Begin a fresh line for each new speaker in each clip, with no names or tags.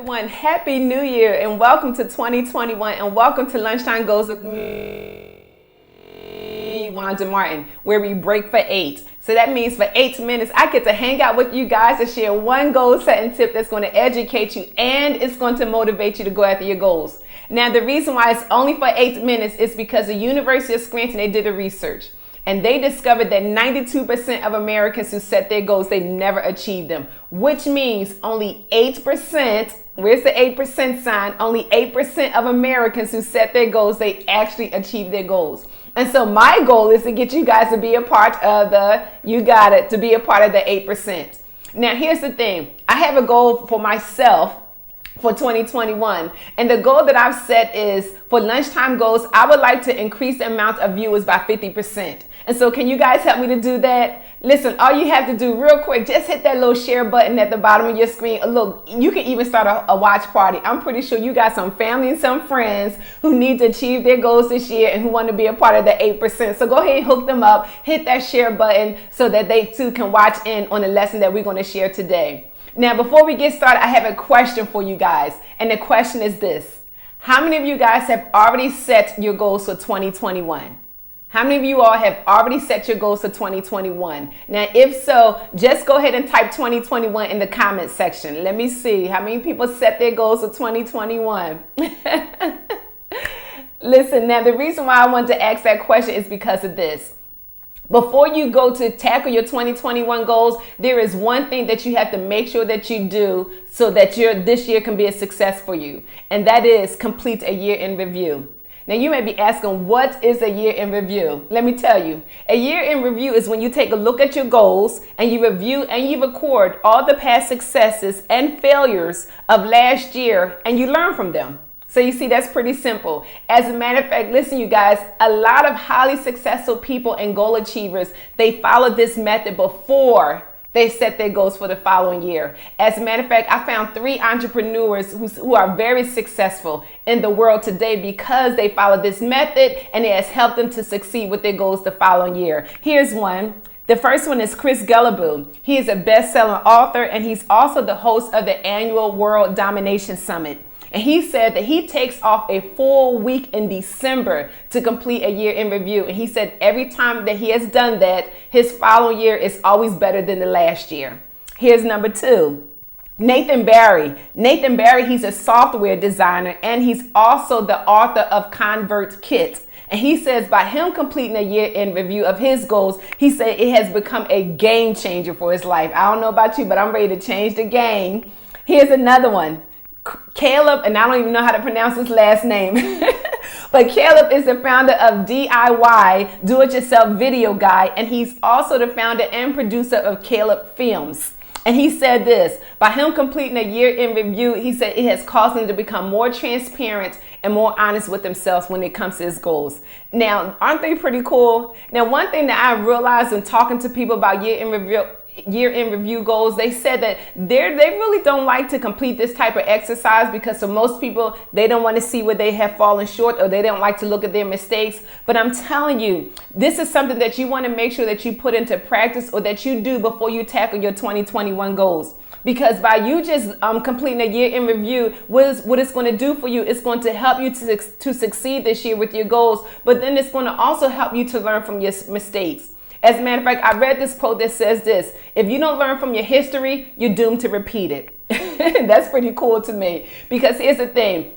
everyone. Happy New Year and welcome to 2021 and welcome to Lunchtime Goals with me, Wanda Martin, where we break for 8. So that means for 8 minutes, I get to hang out with you guys and share one goal setting tip that's going to educate you and it's going to motivate you to go after your goals. Now, the reason why it's only for 8 minutes is because the University of Scranton, they did a research. And they discovered that 92% of Americans who set their goals, they never achieved them, which means only 8%, where's the 8% sign? Only 8% of Americans who set their goals, they actually achieve their goals. And so my goal is to get you guys to be a part of to be a part of the 8%. Now, here's the thing. I have a goal for myself for 2021. And the goal that I've set is for Lunchtime Goals, I would like to increase the amount of viewers by 50%. And so can you guys help me to do that? Listen, all you have to do real quick, just hit that little share button at the bottom of your screen. Look, you can even start a watch party. I'm pretty sure you got some family and some friends who need to achieve their goals this year and who want to be a part of the 8%. So go ahead and hook them up, hit that share button so that they too can watch in on the lesson that we're going to share today. Now, before we get started, I have a question for you guys. And the question is this. How many of you guys have already set your goals for 2021? How many of you all have already set your goals for 2021? Now, if so, just go ahead and type 2021 in the comment section. Let me see how many people set their goals for 2021. Listen, now the reason why I wanted to ask that question is because of this. Before you go to tackle your 2021 goals, there is one thing that you have to make sure that you do so that this year can be a success for you. And that is complete a year in review. Now, you may be asking, what is a year in review? Let me tell you, a year in review is when you take a look at your goals and you review and you record all the past successes and failures of last year and you learn from them. So you see, that's pretty simple. As a matter of fact, listen, you guys, a lot of highly successful people and goal achievers, they follow this method before they set their goals for the following year. As a matter of fact, I found 3 entrepreneurs who are very successful in the world today because they followed this method and it has helped them to succeed with their goals the following year. Here's one. The first one is Chris Guillebeau. He is a best-selling author and he's also the host of the annual World Domination Summit. And he said that he takes off a full week in December to complete a year in review. And he said every time that he has done that, his following year is always better than the last year. Here's number 2. Nathan Barry. Nathan Barry, he's a software designer and he's also the author of Convert Kit. And he says by him completing a year in review of his goals, he said it has become a game changer for his life. I don't know about you, but I'm ready to change the game. Here's another one. Caleb, and I don't even know how to pronounce his last name, but Caleb is the founder of DIY, Do-It-Yourself Video Guy, and he's also the founder and producer of Caleb Films. And he said this, by him completing a year in review, he said it has caused him to become more transparent and more honest with themselves when it comes to his goals. Now, aren't they pretty cool? Now, one thing that I realized when talking to people about year in review goals, they said that they really don't like to complete this type of exercise because for most people, they don't want to see where they have fallen short or they don't like to look at their mistakes. But I'm telling you, this is something that you want to make sure that you put into practice or that you do before you tackle your 2021 goals. Because by you just completing a year in review, what it's going to do for you, it's going to help you to succeed this year with your goals, but then it's going to also help you to learn from your mistakes. As a matter of fact, I read this quote that says this, if you don't learn from your history, you're doomed to repeat it. That's pretty cool to me because here's the thing.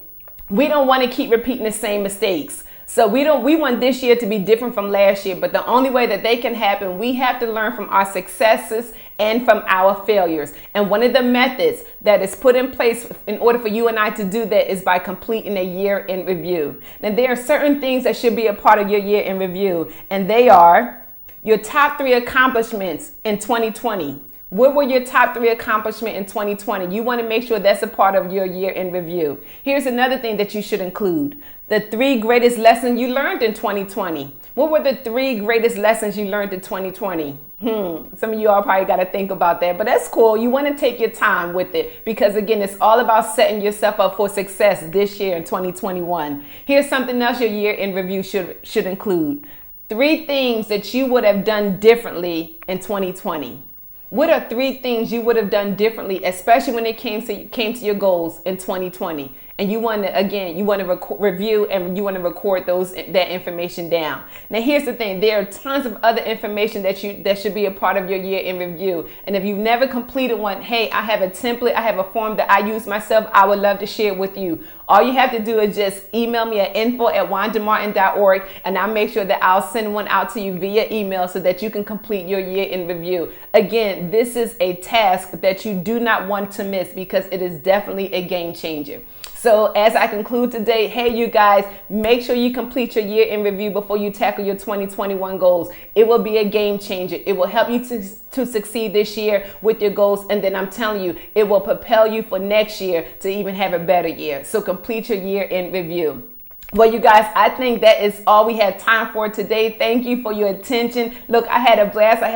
We don't want to keep repeating the same mistakes. So we want this year to be different from last year, but the only way that they can happen, we have to learn from our successes and from our failures. And one of the methods that is put in place in order for you and I to do that is by completing a year in review. Now, there are certain things that should be a part of your year in review, and they are your top 3 accomplishments in 2020. What were your top 3 accomplishments in 2020? You want to make sure that's a part of your year in review. Here's another thing that you should include. The 3 greatest lessons you learned in 2020. What were the 3 greatest lessons you learned in 2020? Some of you all probably got to think about that, but that's cool. You want to take your time with it because, again, it's all about setting yourself up for success this year in 2021. Here's something else your year in review should include. 3 things that you would have done differently in 2020. What are 3 things you would have done differently, especially when it came to your goals in 2020? And you want to review and you want to record that information down. Now, here's the thing: there are tons of other information that should be a part of your year in review. And if you've never completed one, hey, I have a template, I have a form that I use myself. I would love to share it with you. All you have to do is just email me at info@wandamartin.org, and I'll make sure that I'll send one out to you via email so that you can complete your year in review. Again, this is a task that you do not want to miss because it is definitely a game changer. So as I conclude today, hey, you guys, make sure you complete your year in review before you tackle your 2021 goals. It will be a game changer. It will help you to succeed this year with your goals. And then I'm telling you, it will propel you for next year to even have a better year. So complete your year in review. Well, you guys, I think that is all we had time for today. Thank you for your attention. Look, I had a blast. I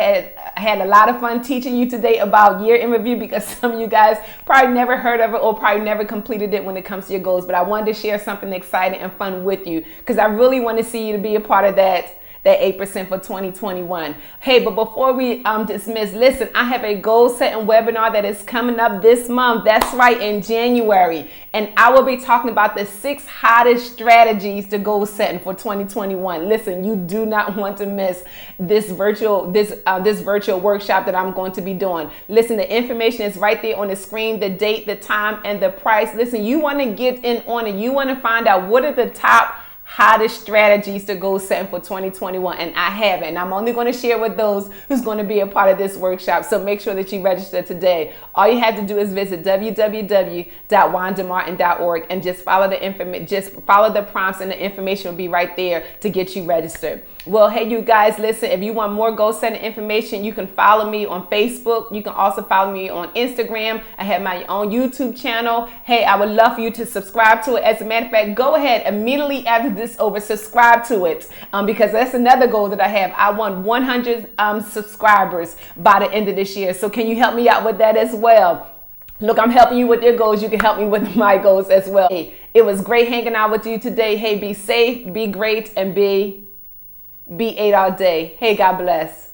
had a lot of fun teaching you today about year in review because some of you guys probably never heard of it or probably never completed it when it comes to your goals. But I wanted to share something exciting and fun with you because I really want to see you to be a part of that 8% for 2021. Hey, but before we dismiss, listen, I have a goal setting webinar that is coming up this month. That's right, in January. And I will be talking about the 6 hottest strategies to goal setting for 2021. Listen, you do not want to miss this virtual workshop that I'm going to be doing. Listen, the information is right there on the screen, the date, the time, and the price. Listen, you want to get in on it. You want to find out what are the top hottest strategies to goal setting for 2021, and I have it, and I'm only going to share with those who's going to be a part of this workshop. So make sure that you register today. All you have to do is visit www.wandamartin.org and just follow the prompts, and the information will be right there to get you registered. Well, hey, you guys, listen, if you want more goal setting information, you can follow me on Facebook. You can also follow me on Instagram. I have my own YouTube channel. Hey, I would love for you to subscribe to it. As a matter of fact, go ahead immediately after this over, subscribe to it, because that's another goal that I have. I want 100 subscribers by the end of this year. So can you help me out with that as well? Look, I'm helping you with your goals. You can help me with my goals as well. Hey, it was great hanging out with you today. Hey, be safe, be great, and be 8 all day. Hey, God bless.